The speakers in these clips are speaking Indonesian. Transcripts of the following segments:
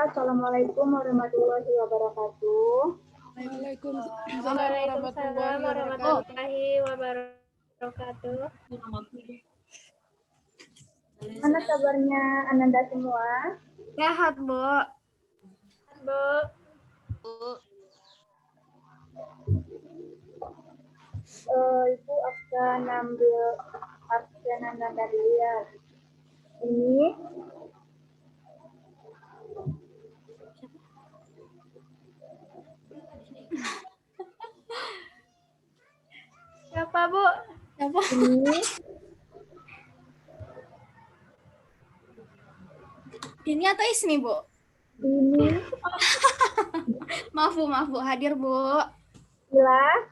Assalamualaikum warahmatullahi wabarakatuh. Waalaikumsalam warahmatullahi wabarakatuh. Mana kabarnya Ananda semua? Sehat, Bu. Bu. Ibu akan ambil absen Ananda dulu ya. Ini Siapa, Bu? Siapa? Ini atau Ismi, Bu? Ini. Maaf, Bu. Hadir, Bu. Tila.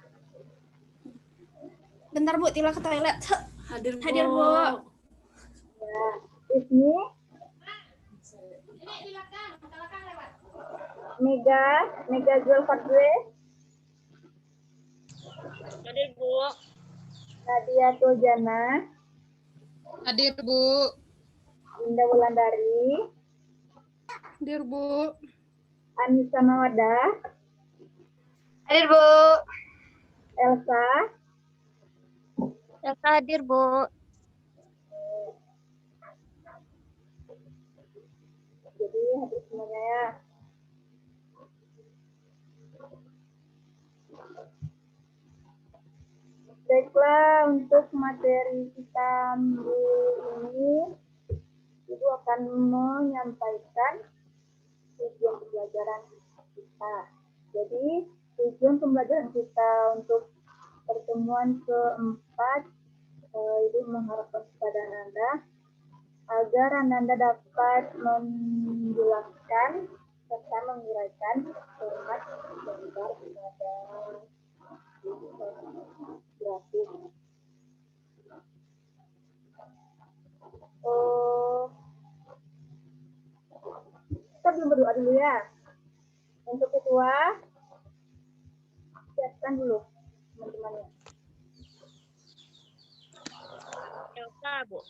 Bentar, Bu. Tila ke toilet. Hadir, Bu. Ya. Ismi. Mega Zulfadre. Hadir, Bu. Nadia Tuljana. Hadir, Bu. Indah Wulandari. Hadir, Bu. Anissa Mawada. Hadir, Bu. Elsa. Elsa hadir, Bu. Jadi hadir semuanya ya. Baiklah, untuk materi kita minggu ini, Ibu akan menyampaikan tujuan pembelajaran kita. Jadi, tujuan pembelajaran kita untuk pertemuan keempat, Ibu mengharapkan kepada Ananda agar Ananda dapat menjelaskan serta menguraikan format gambar pada grafis. Kita belum berdoa dulu ya. Untuk ketua, siapkan dulu teman-temannya. Elsa, Bu.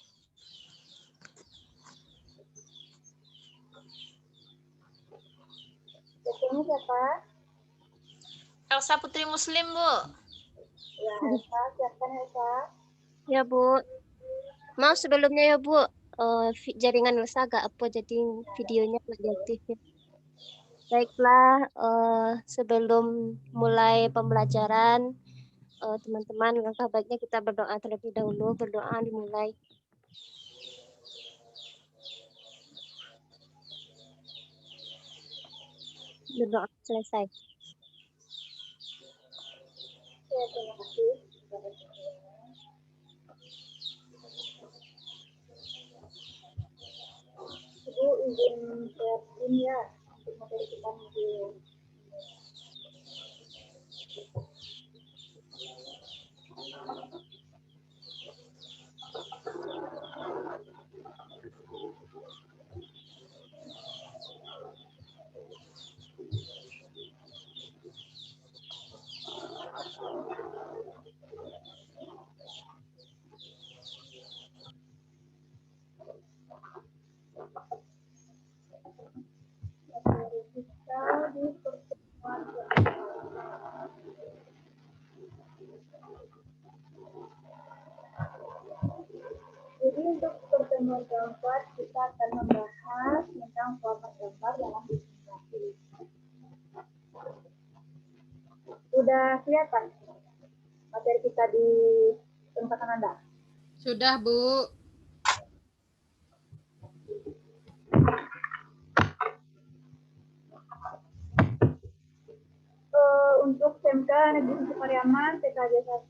Ketuanya siapa? Elsa Putri Muslim, Bu. Ya, Elsa, siapkan Elsa. Ya, Bu. Maaf sebelumnya ya, Bu. Jaringan Elsa agak apa, jadi videonya nggak aktif ya. Baiklah, sebelum mulai pembelajaran, teman-teman, langkah baiknya kita berdoa terlebih dahulu. Berdoa dimulai. Berdoa selesai. Ya, terima kasih. Ibu izin siapin ya untuk materi kita minggu. Materi kita di pertemuan Jadi untuk pertemuan keempat kita akan membahas tentang format gambar dalam presentasi. Sudah kelihatan materi kita di tempat Anda? Sudah, Bu. Untuk SMK Negeri Pariaman TKJ 1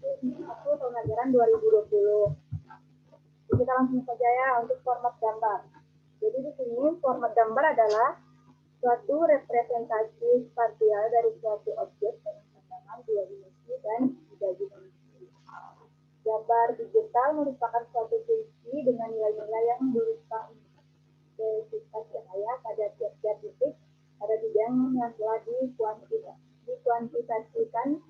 tahun ajaran 2020. Jadi kita langsung saja ya untuk format gambar. Jadi di sini format gambar adalah suatu representasi spasial dari suatu objek dengan pandangan dua dimensi dan tiga dimensi. Gambar digital merupakan suatu fungsi dengan nilai-nilai yang berupa intensitas cahaya pada tiap-tiap titik pada bidang yang telah dikuantifikasikan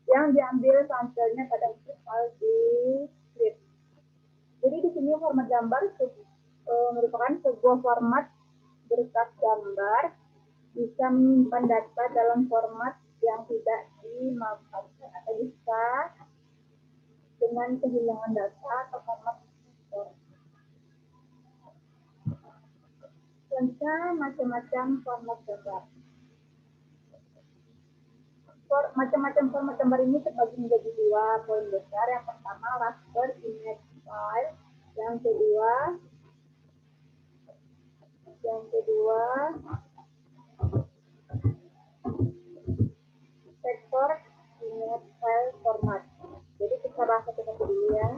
yang diambil sampelnya pada file di script. Jadi di sini format gambar sebuah format berkas gambar bisa menyimpan data dalam format yang tidak dimanfaatkan atau bisa dengan kehilangan data atau format. Selanjutnya macam-macam format gambar. Macam-macam format gambar ini terbagi menjadi dua poin besar. Yang pertama raster image file, yang kedua vector image file format. Jadi kita bahas satu dulu ya.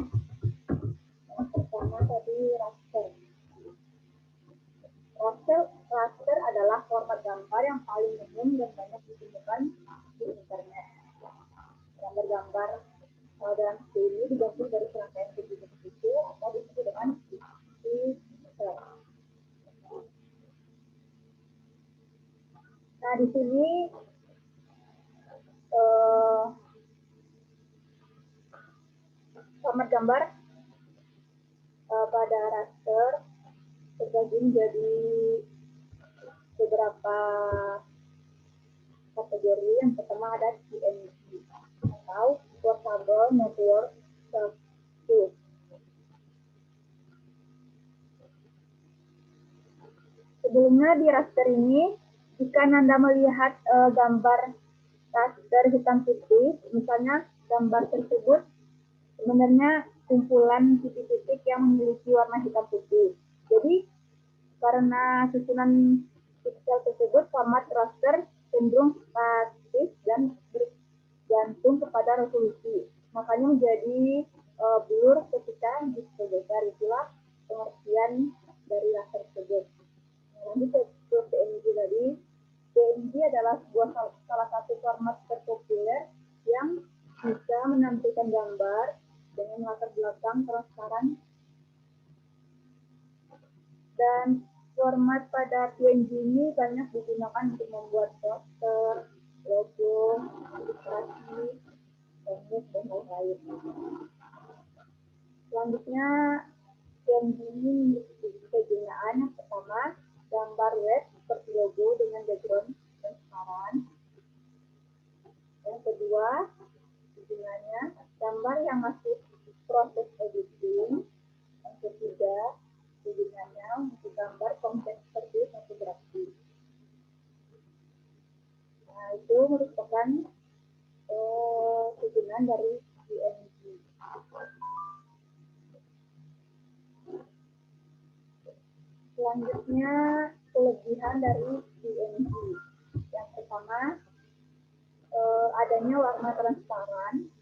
Yang pertama tadi raster. Raster adalah format gambar yang paling umum dan banyak ditemukan di internet. Gambar-gambar dalam video ini digabung dari serangkaian video itu atau disebut dengan pixel. Nah, di sini format gambar pada raster terbagi menjadi beberapa kategori. Yang pertama ada PNG atau Portable Network Source. Sebelumnya di raster ini, jika Anda melihat gambar raster hitam putih, misalnya gambar tersebut sebenarnya kumpulan titik-titik yang memiliki warna hitam putih. Jadi karena susunan pixel tersebut, format raster cenderung statis dan bergantung kepada resolusi. Makanya menjadi blur ketika disesuaikan. Itulah pengertian dari raster tersebut. Lanjut ke PNG tadi. PNG adalah salah satu format terpopuler yang bisa menampilkan gambar dengan latar belakang transparan. Dan format pada PNG ini banyak digunakan untuk membuat poster, logo, ilustrasi, teknik, dan lain-lain. Selanjutnya, PNG ini memiliki kegunaan. Yang pertama, gambar web seperti logo dengan background transparan. Yang kedua, kegunaannya gambar yang masih proses editing. Yang ketiga, kegunaannya untuk gambar konten seperti fotografi. Nah, itu merupakan kegunaan dari PNG. Selanjutnya, kelebihan dari PNG. Yang pertama, adanya warna transparan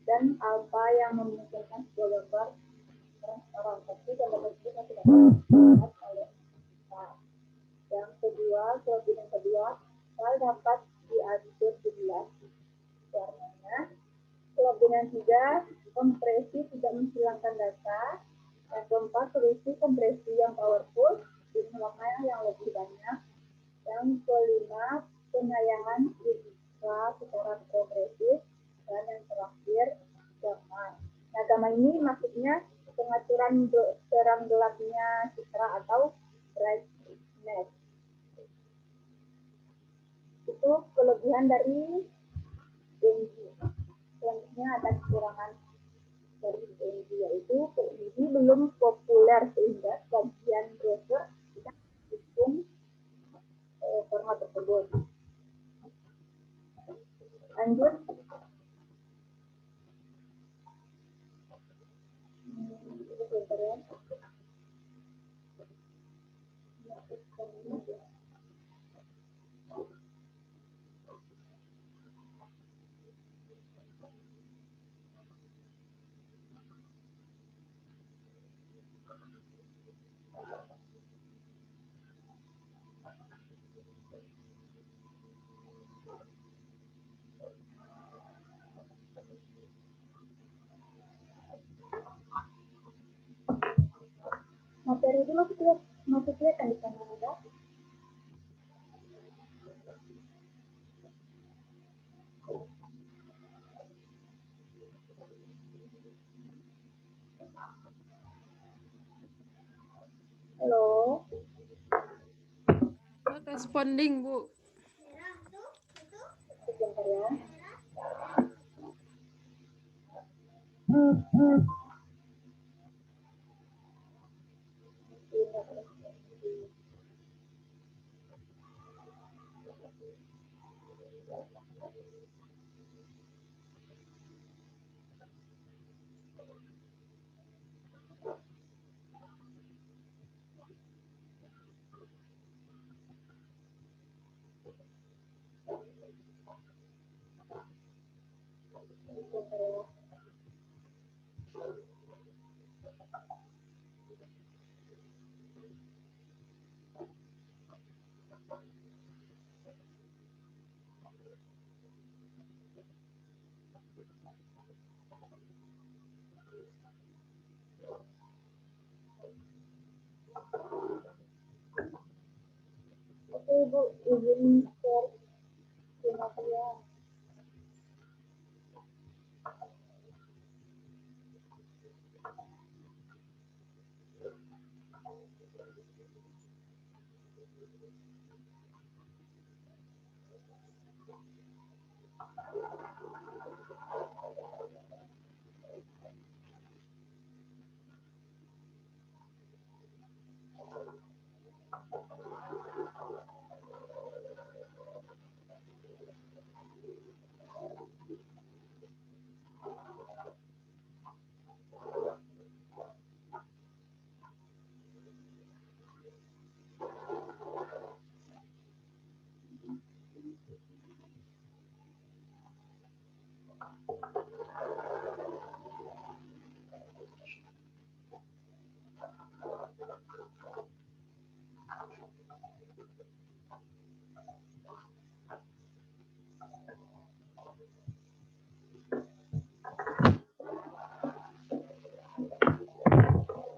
dan alpha yang memungkinkan sebuah gambar transparan, tapi gambar tersebut tidak dapat oleh kita. Yang kedua, kelebihan kedua, file dapat diatur jelas warnanya. Kelebihan tiga, kompresi tidak menghilangkan data. Yang keempat, solusi kompresi yang powerful dengan warna yang lebih banyak. Yang kelima, penayangan bisa secara progresif. Dan yang terakhir, gamma. Nah, gamma ini maksudnya pengaturan terang gelapnya citra atau brightness. Itu kelebihan dari PNG. Selanjutnya ada kekurangan dari PNG, yaitu PNG belum populer sehingga sebagian browser tidak mendukung format tersebut. Lanjut. Materi itu masih kelihatan di sana, ada? Halo. Not responding, Bu. Sebentar ya. Sebentar ya. Oke Ibu, izin share screen ya.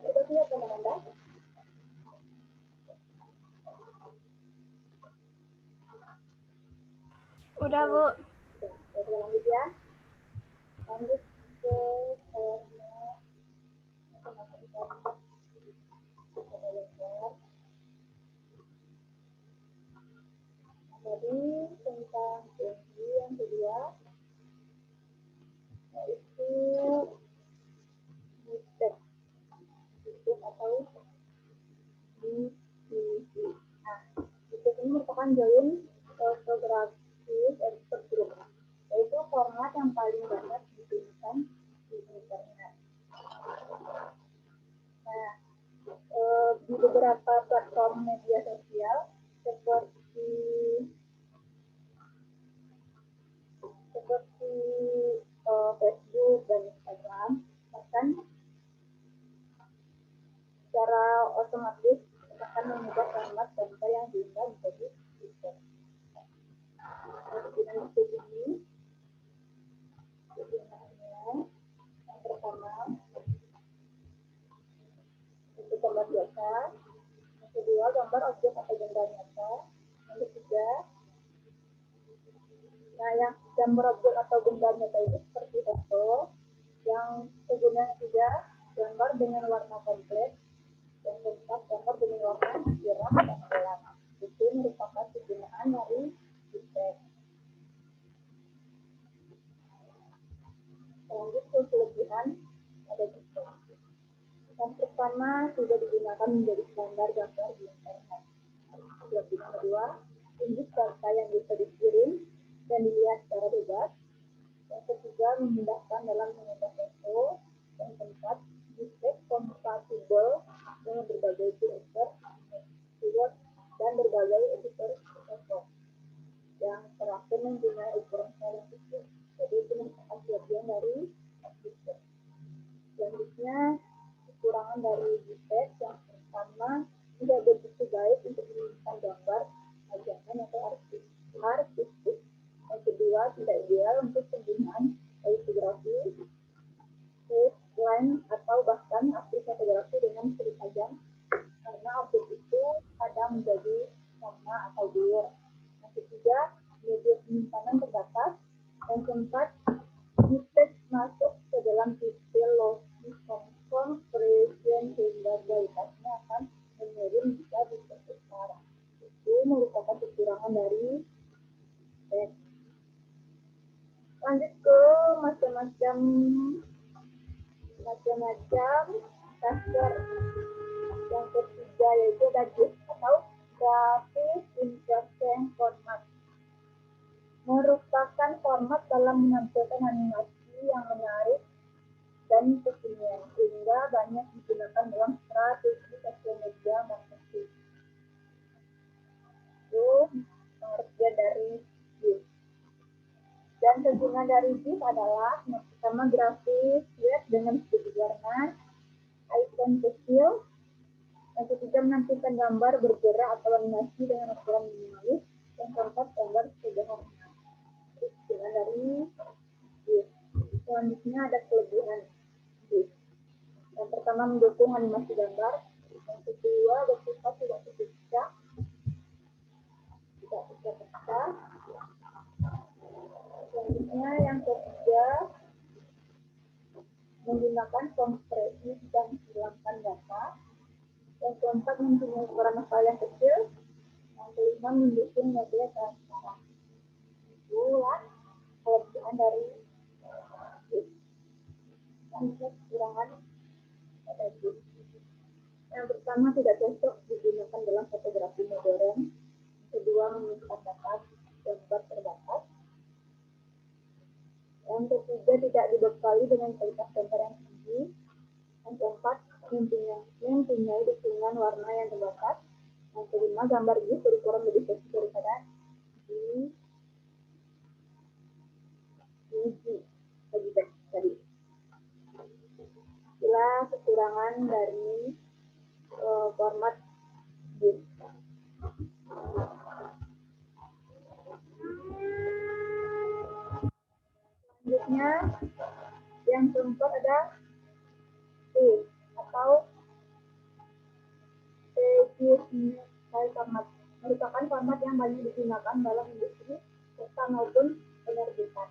Sudah siap teman-teman? Udah, Bu. Oke, lanjut ya. Lanjut ke tadi tentang janji yang kedua yaitu mistake atau DCC. Nah, mistake ini merupakan join fotografis expert group, yaitu format yang paling banyak digunakan di internet. Nah, di beberapa platform media sosial seperti Facebook dan Instagram, bahkan secara otomatis akan mengubah format gambar yang diunggah menjadi video. Dengan ini, kegunaannya yang pertama untuk gambar biasa, yang kedua gambar objek atau benda nyata, yang ketiga, nah yang gambar objek atau benda nyata itu seperti foto, yang kegunaan ketiga gambar dengan warna kompleks, yang keempat gambar dengan warna cerah dan gelap. Itu merupakan kegunaan dari JPEG. Lanjut ke kelebihan ada JPEG. Yang pertama sudah digunakan menjadi standar gambar di internet. Kelebihan kedua, tunjuk data yang bisa dikirim dan dilihat secara bebas. Yang ketiga, memudahkan dalam mengunggah foto. Yang keempat, JPEG kompatibel dengan berbagai filter, keyword, dan berbagai editor foto. Yang terakhir mempunyai ukuran skala kecil. Jadi itu merupakan kelebihan dari JPEG. Selanjutnya, kekurangan dari JPEG yang pertama tidak begitu baik untuk menyimpan gambar ajakan atau artistik. Yang kedua, tidak ideal untuk penggunaan fotografi, line atau bahkan aksi fotografi dengan sudut tajam karena objek itu kadang menjadi warna atau blur. Yang ketiga, media penyimpanan terbatas. Yang keempat, JPEG masuk ke dalam detail lossy compression sehingga kualitasnya akan digunakan dari teks. Lanjut ke macam-macam kasar. Yang ketiga yaitu ada GIF atau Graphic Interface Format. Merupakan format dalam menampilkan animasi yang menarik dan kekinian, sehingga banyak digunakan dalam strategi sosial media marketing. Itu pengertian dari GIF. Dan kegunaan dari GIF adalah yang pertama grafis web dengan sedikit warna, icon kecil. Yang ketiga menampilkan gambar bergerak atau animasi dengan ukuran minimalis. Yang keempat gambar sederhana. Itu kegunaan dari GIF. Selanjutnya ada kelebihan GIF. Yang pertama mendukung animasi gambar. Yang kedua bersifat tidak pecah. Selanjutnya yang ketiga menggunakan kompresi dan menghilangkan data. Yang keempat mempunyai ukuran file yang kecil. Yang kelima mendukung media transparan. Itulah kelebihan dari GIF. Selanjutnya kekurangan pada GIF. Yang pertama tidak cocok digunakan dalam fotografi modern. Yang kedua menyimpan data gambar terbatas. Yang ketiga tidak dibekali dengan kualitas gambar yang tinggi. Yang keempat mempunyai dukungan warna yang terbatas. Yang kelima gambar GIF berukuran lebih kecil daripada bagi teks tadi. Itulah kekurangan dari format GIF. Selanjutnya yang keempat ada TIFF atau Text File Format, merupakan format yang banyak digunakan dalam industri serta maupun penerbitan.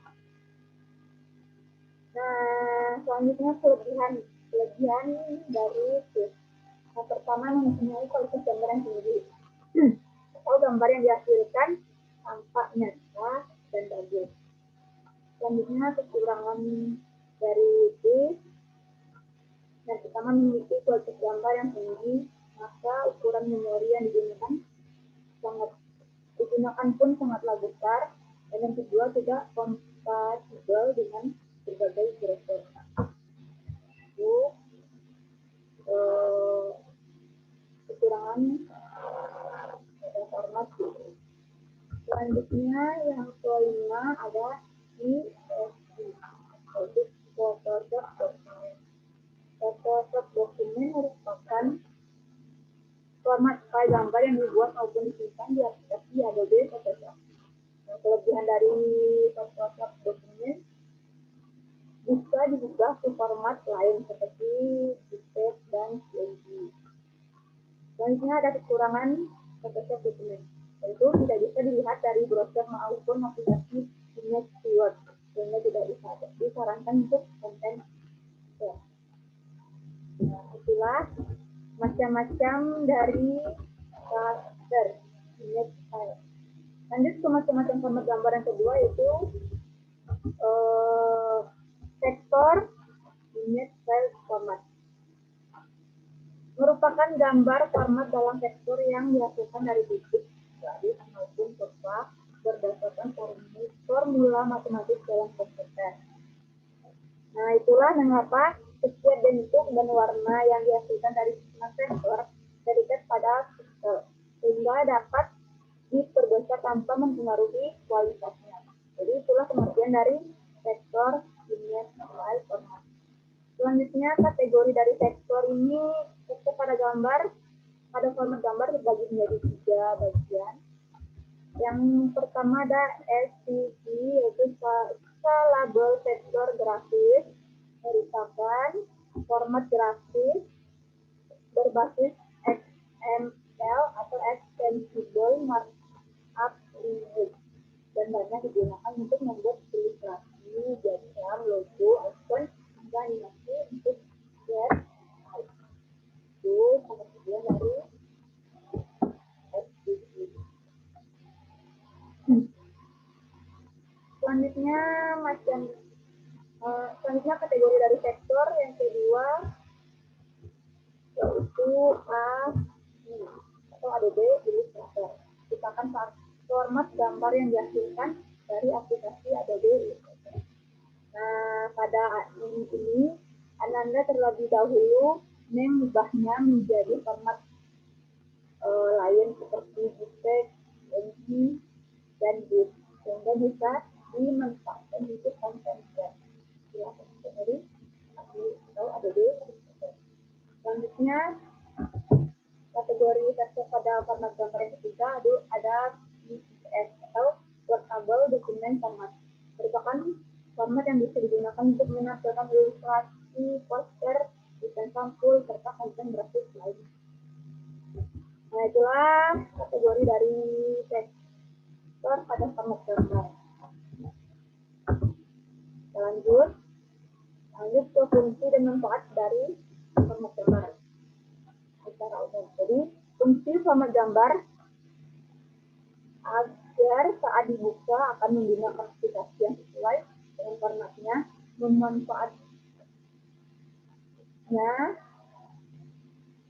Nah, selanjutnya kelebihan dari TIFF. Yang pertama mempunyai kualitas gambar yang tinggi atau gambar yang dihasilkan tampak nyata dan bagus. Selanjutnya kekurangan dari GIF. Yang pertama memiliki kualitas gambar yang tinggi, maka ukuran memori yang digunakan pun sangatlah besar. Dan yang kedua tidak kompatibel dengan berbagai browser. Itu kekurangan pada format GIF. Selanjutnya yang kelima ada CSV, yaitu Photoshop Document. Photoshop Document merupakan format file gambar yang dibuat maupun disimpan di aplikasi Adobe Photoshop. Nah, kelebihan dari Photoshop Document bisa diubah ke format lain seperti JPEG dan PNG. Selanjutnya ada kekurangan Photoshop Document, yaitu tidak bisa dilihat dari browser maupun aplikasi image keyword, sehingga tidak disarankan untuk konten web. Nah, itulah macam-macam dari karakter image file. Lanjut ke macam-macam format gambar yang kedua, yaitu vektor image file format. Merupakan gambar format dalam vektor yang dihasilkan dari titik, garis maupun kurva berdasarkan formula matematis dalam komputer. Nah, itulah mengapa setiap bentuk dan warna yang dihasilkan dari vektor terikat pada pixel, sehingga dapat diperbesar tanpa mempengaruhi kualitasnya. Jadi itulah pengertian dari vektor image file format. Selanjutnya kategori dari vektor ini pada format gambar dibagi menjadi 3 bagian. Yang pertama ada SVG, yaitu Scalable Vector Graphics, merupakan format grafis berbasis XML atau Extensible Markup Language dan banyak digunakan untuk membuat ilustrasi, diagram, logo, icon, hingga animasi untuk web. Itu pengertian dari SVG. atau ADB Illustrator. Merupakan format gambar yang dihasilkan dari aplikasi Adobe Illustrator. Nah, pada ini Ananda terlebih dahulu mengubahnya menjadi format lain seperti JPEG, PNG, dan GIF, sehingga bisa dimanfaatkan untuk konten web. Silakan dari atau Adobe. Selanjutnya, kategori tes pada format gambar yang ketiga ada PDF atau Portable Document Format. Merupakan format yang bisa digunakan untuk menampilkan ilustrasi, poster, desain sampul, serta konten grafis lainnya. Nah, itulah kategori dari tekstur pada format gambar. Lanjut ke fungsi dan manfaat dari format gambar secara umum. Jadi, fungsi format gambar agar saat dibuka akan menggunakan aplikasi yang sesuai dengan formatnya, memanfaatnya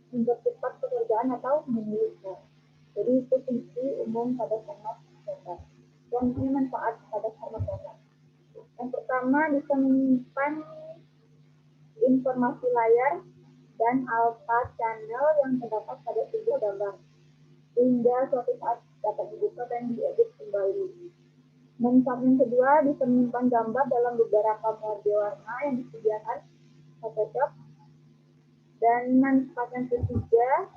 mempercepat pekerjaan atau menulisnya. Jadi itu fungsi umum pada format gambar. Dan ini manfaat pada format gambar. Yang pertama, bisa menyimpan informasi layar dan alpha channel yang terdapat pada sebuah gambar, hingga suatu saat dapat dibuka dan diedit kembali. Manfaat yang kedua, bisa menyimpan gambar dalam beberapa mode warna yang disediakan Photoshop. Dan manfaat yang ketiga,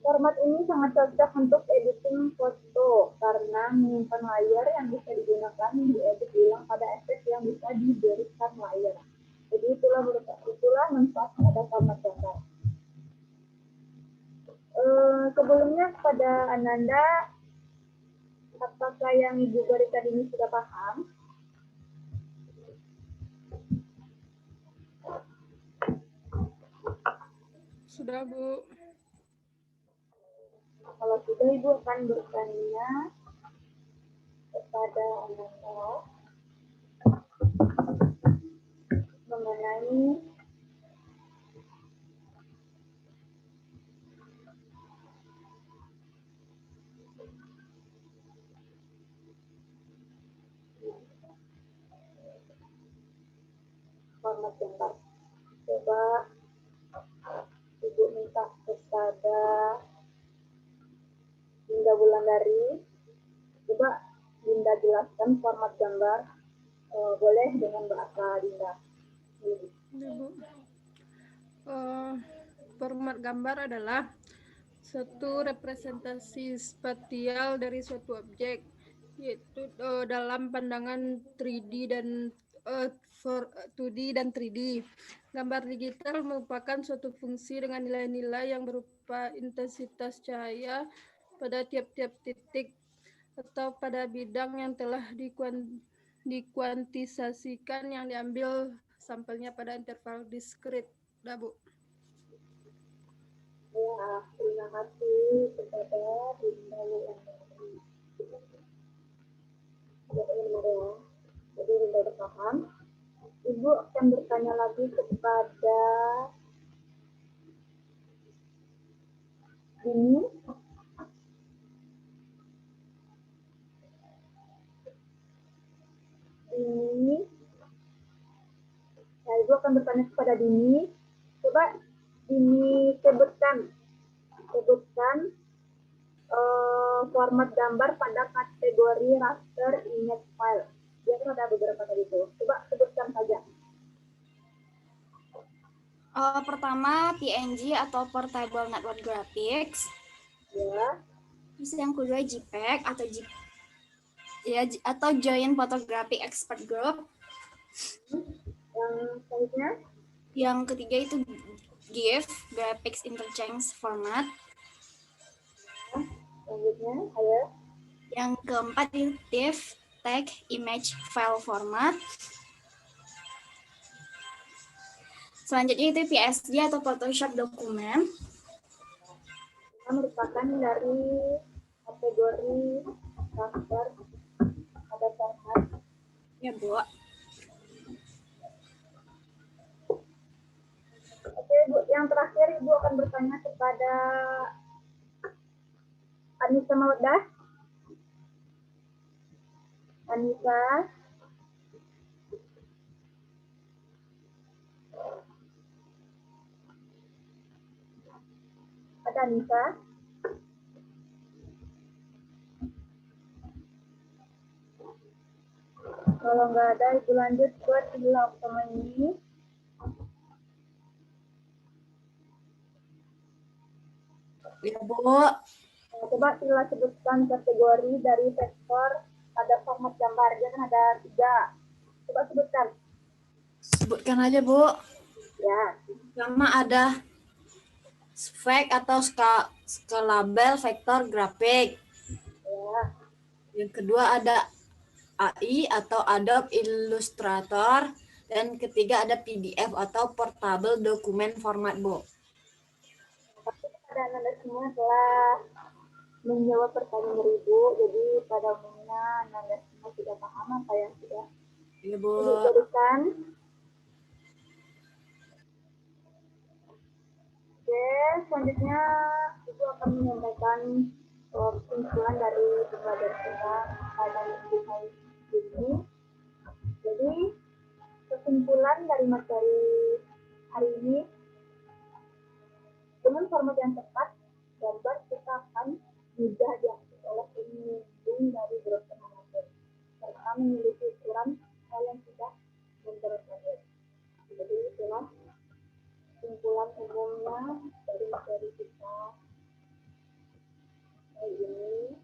format ini sangat cocok untuk editing foto karena menyimpan layar yang bisa digunakan diedit ulang pada efek yang bisa diberikan layar. Jadi itulah manfaat pada format gambar. Sebelumnya kepada Ananda, apakah yang Ibu beri tadi ini sudah paham? Sudah, Bu. Kalau sudah, Ibu akan bertanya kepada Ananda mengenai format gambar. Coba Ibu minta kepada Dinda Wulandari, coba Dinda jelaskan format gambar, boleh dengan bahasa Dinda. Bu. Format gambar adalah suatu representasi spasial dari suatu objek, yaitu dalam pandangan 3D dan 2D dan 3D. Gambar digital merupakan suatu fungsi dengan nilai-nilai yang berupa intensitas cahaya pada tiap-tiap titik atau pada bidang yang telah dikuantisasikan yang diambil sampelnya pada interval diskrit. Dah, Bu. Ya, terima kasih kepada Dinda Wulandari. Jadi Dinda sudah paham. Ibu akan bertanya lagi kepada Dini. Nah, Ibu akan bertanya kepada Dini. Coba Dini sebutkan format gambar pada kategori raster image file. Dia kan ada beberapa tadi itu. Coba sebutkan saja. Pertama PNG atau Portable Network Graphics. Ya. Terus yang kedua JPEG atau Joint Photographic Expert Group. Yang selanjutnya? Yang ketiga itu GIF, Graphics Interchange Format. Selanjutnya, ayo. Yang keempat itu TIFF, Tag Image File Format. Selanjutnya itu PSD atau Photoshop Dokumen. Merupakan dari kategori raster ada format. Ya, Bu. Oke, Bu, yang terakhir Ibu akan bertanya kepada Anissa Mawaddah. Anissa. Ada Anissa? Kalau nggak ada, Ibu lanjut ke Tila Oktomeni. Ya, Bu. Coba Tila sebutkan kategori dari vektor pada format gambar. Dia kan ada 3. Coba sebutkan. Sebutkan aja, Bu. Ya. Pertama ada spek atau skalabel vektor grafik. Ya. Yang kedua ada AI atau Adobe Illustrator. Dan ketiga ada PDF atau Portable Document Format, Bu. Dan Anda semua telah menjawab pertanyaan dari Ibu. Jadi pada umumnya Anda semua sudah paham apa yang sudah Ya, Bu. diberikan. Oke, selanjutnya Ibu akan menyampaikan kesimpulan dari pembelajaran kita pada minggu ini. Jadi kesimpulan dari materi hari ini, dengan format yang tepat, gambar kita akan mudah diakses oleh pengunjung dari browser manapun, serta memiliki ukuran hal yang sudah memperoleh. Jadi itulah kesimpulan umumnya dari materi kita hari ini.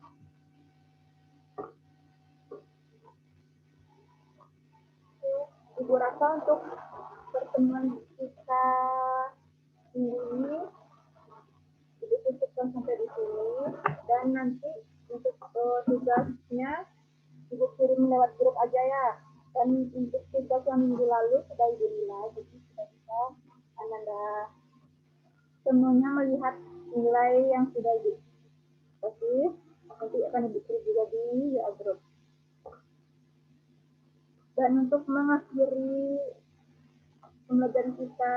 Ibu rasa untuk pertemuan kita ini Ibu cukupkan sampai di sini, dan nanti untuk tugasnya Ibu kirim lewat grup aja ya. Dan untuk tugas yang minggu lalu sudah Ibu nilai, jadi sudah bisa Anda semuanya melihat nilai yang sudah Ibu kasih. Nanti akan Ibu kirim juga di WA grup. Dan untuk mengakhiri pembelajaran kita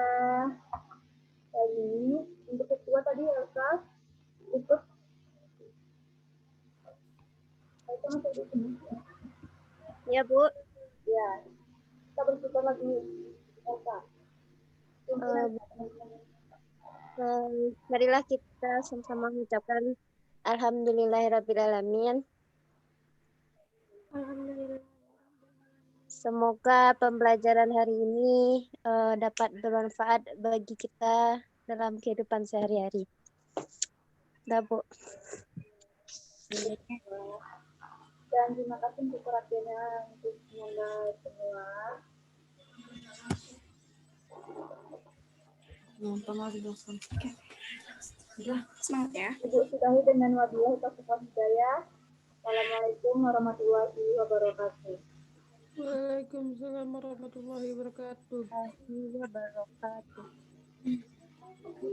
kali ini, untuk ketua tadi Elsa ikut. Elsa masih di sini. Ya, Bu. Ya, kita bersyukur lagi Elsa. Marilah kita sama-sama mengucapkan Alhamdulillahirrabbilalamin. Alhamdulillah. Semoga pembelajaran hari ini dapat bermanfaat bagi kita dalam kehidupan sehari-hari. Dah, Bu. Dan terima kasih untuk perhatiannya untuk Anda semua. Semangat ya. Ibu sudahi dengan wabillahi taufiq wal hidayah. Assalamualaikum warahmatullahi wabarakatuh. Waalaikumsalam warahmatullahi wabarakatuh. Wabarakatuh.